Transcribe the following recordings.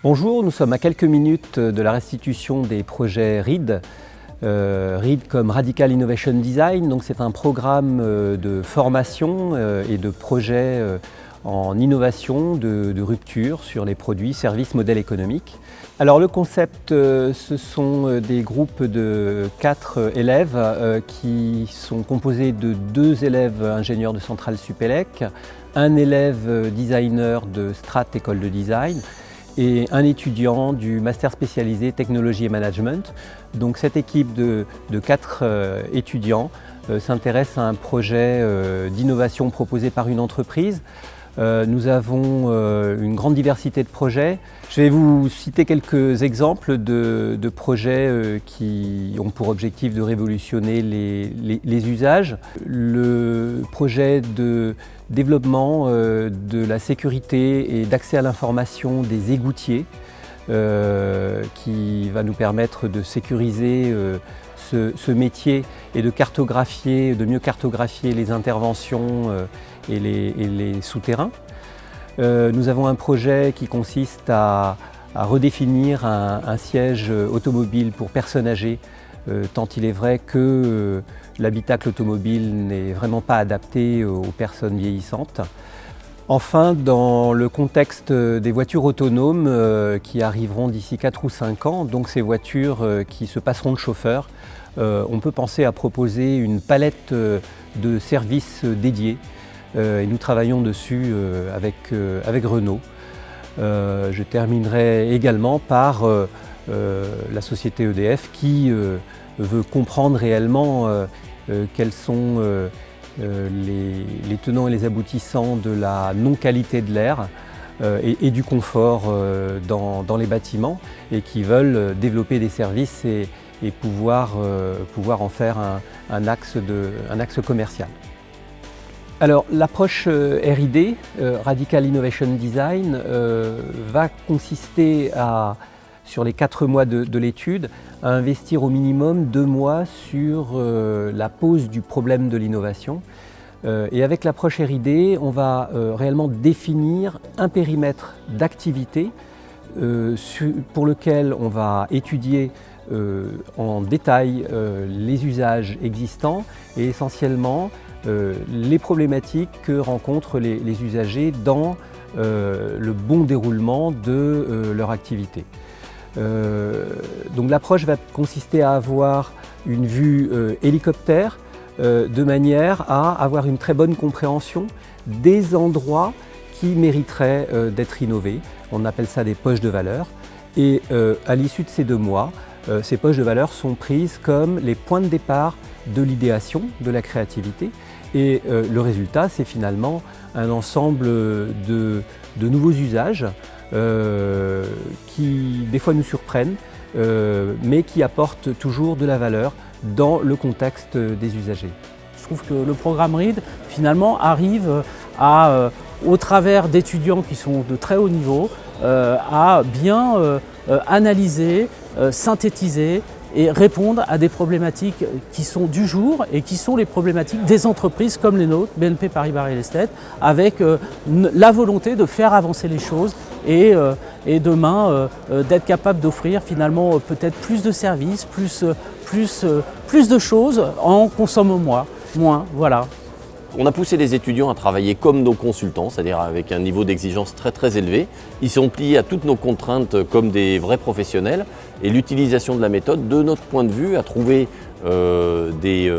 Bonjour, nous sommes à quelques minutes de la restitution des projets RID. RID comme Radical Innovation Design, donc c'est un programme de formation et de projet en innovation, de rupture sur les produits, services, modèles économiques. Alors le concept, ce sont des groupes de 4 élèves qui sont composés de 2 élèves ingénieurs de Centrale Supélec, un élève designer de Strat École de Design et un étudiant du master spécialisé technologie et management. Donc cette équipe de 4 étudiants s'intéresse à un projet d'innovation proposé par une entreprise. Nous avons une grande diversité de projets. Je vais vous citer quelques exemples de projets qui ont pour objectif de révolutionner les usages. Le projet de développement de la sécurité et d'accès à l'information des égoutiers qui va nous permettre de sécuriser ce métier et de mieux cartographier les interventions et les souterrains. Nous avons un projet qui consiste à redéfinir un siège automobile pour personnes âgées, tant il est vrai que l'habitacle automobile n'est vraiment pas adapté aux personnes vieillissantes. Enfin, dans le contexte des voitures autonomes qui arriveront d'ici 4 ou 5 ans, donc ces voitures qui se passeront de chauffeur, on peut penser à proposer une palette de services dédiés. Et nous travaillons dessus avec Renault. Je terminerai également par la société EDF qui veut comprendre réellement quels sont les tenants et les aboutissants de la non-qualité de l'air et du confort dans les bâtiments et qui veulent développer des services et pouvoir en faire un axe commercial. Alors l'approche RID, Radical Innovation Design, va consister sur les 4 mois de l'étude, à investir au minimum 2 mois sur la pose du problème de l'innovation. Et avec l'approche RID, on va réellement définir un périmètre d'activité pour lequel on va étudier en détail les usages existants et essentiellement les problématiques que rencontrent les usagers dans le bon déroulement de leur activité. Donc l'approche va consister à avoir une vue hélicoptère de manière à avoir une très bonne compréhension des endroits qui mériteraient d'être innovés. On appelle ça des poches de valeur. Et à l'issue de ces 2 mois, ces poches de valeur sont prises comme les points de départ de l'idéation, de la créativité. Et le résultat, c'est finalement un ensemble de nouveaux usages qui, des fois, nous surprennent, mais qui apportent toujours de la valeur dans le contexte des usagers. Je trouve que le programme RID, finalement, arrive au travers d'étudiants qui sont de très haut niveau, à bien analyser, synthétiser et répondre à des problématiques qui sont du jour et qui sont les problématiques des entreprises comme les nôtres, BNP Paribas Real Estate, avec la volonté de faire avancer les choses et demain d'être capable d'offrir finalement peut-être plus de services, plus de choses en consommant moins, voilà. On a poussé les étudiants à travailler comme nos consultants, c'est-à-dire avec un niveau d'exigence très très élevé. Ils sont pliés à toutes nos contraintes comme des vrais professionnels et l'utilisation de la méthode, de notre point de vue, a trouvé des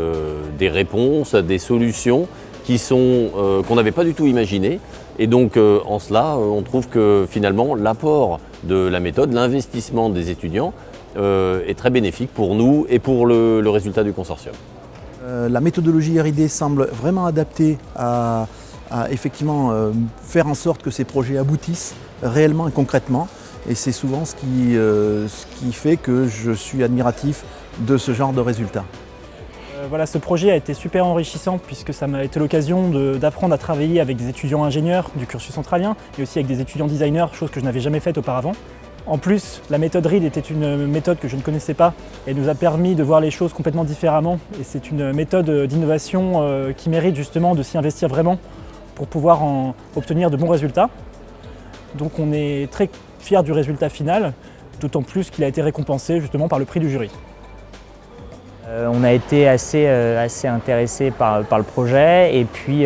réponses, des solutions qu'on n'avait pas du tout imaginées. Et donc en cela, on trouve que finalement l'apport de la méthode, l'investissement des étudiants est très bénéfique pour nous et pour le résultat du consortium. La méthodologie RID semble vraiment adaptée à effectivement faire en sorte que ces projets aboutissent réellement et concrètement. Et c'est souvent ce qui fait que je suis admiratif de ce genre de résultats. Voilà, ce projet a été super enrichissant puisque ça m'a été l'occasion d'apprendre à travailler avec des étudiants ingénieurs du cursus centralien et aussi avec des étudiants designers, chose que je n'avais jamais faite auparavant. En plus, la méthode RID était une méthode que je ne connaissais pas et nous a permis de voir les choses complètement différemment. Et c'est une méthode d'innovation qui mérite justement de s'y investir vraiment pour pouvoir obtenir de bons résultats. Donc on est très fiers du résultat final, d'autant plus qu'il a été récompensé justement par le prix du jury. On a été assez intéressés par le projet et puis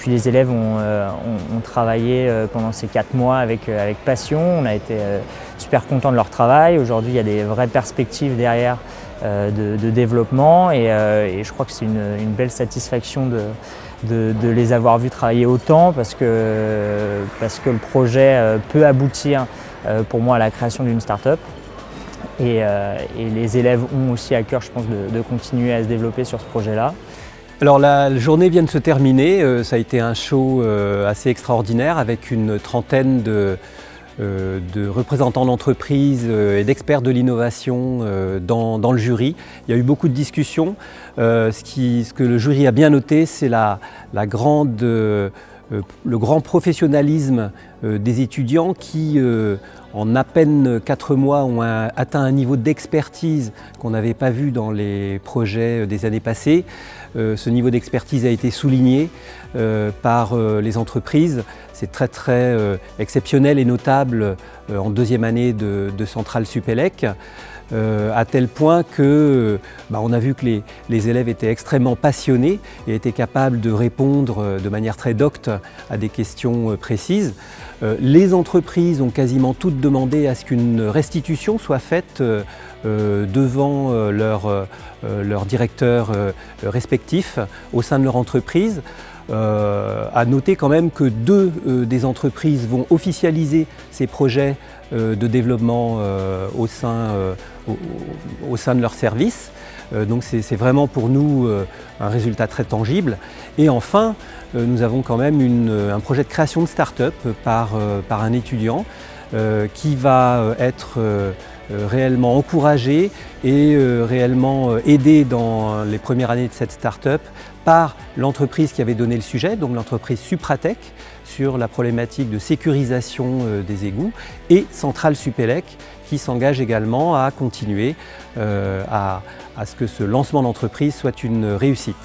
les élèves ont travaillé pendant ces 4 mois avec passion. On a été super contents de leur travail. Aujourd'hui, il y a des vraies perspectives derrière de développement et je crois que c'est une belle satisfaction de les avoir vus travailler autant parce que le projet peut aboutir pour moi à la création d'une start-up. Et les élèves ont aussi à cœur, je pense, de continuer à se développer sur ce projet-là. Alors la journée vient de se terminer, ça a été un show assez extraordinaire avec une trentaine de représentants d'entreprises et d'experts de l'innovation dans le jury. Il y a eu beaucoup de discussions. Ce que le jury a bien noté, c'est le grand professionnalisme des étudiants qui, en à peine 4 mois, ont atteint un niveau d'expertise qu'on n'avait pas vu dans les projets des années passées. Ce niveau d'expertise a été souligné par les entreprises. C'est très exceptionnel et notable en 2e année de Centrale Supélec. À tel point que on a vu que les élèves étaient extrêmement passionnés et étaient capables de répondre de manière très docte à des questions précises. Les entreprises ont quasiment toutes demandé à ce qu'une restitution soit faite devant leurs directeurs respectifs au sein de leur entreprise. À noter quand même que 2 des entreprises vont officialiser ces projets de développement au sein de leur service. Donc c'est vraiment pour nous un résultat très tangible. Et enfin, nous avons quand même un projet de création de start-up par un étudiant qui va être réellement encouragé et réellement aidé dans les premières années de cette start-up par l'entreprise qui avait donné le sujet, donc l'entreprise Supratech, sur la problématique de sécurisation des égouts, et Centrale Supélec qui s'engage également à continuer à ce que ce lancement d'entreprise soit une réussite.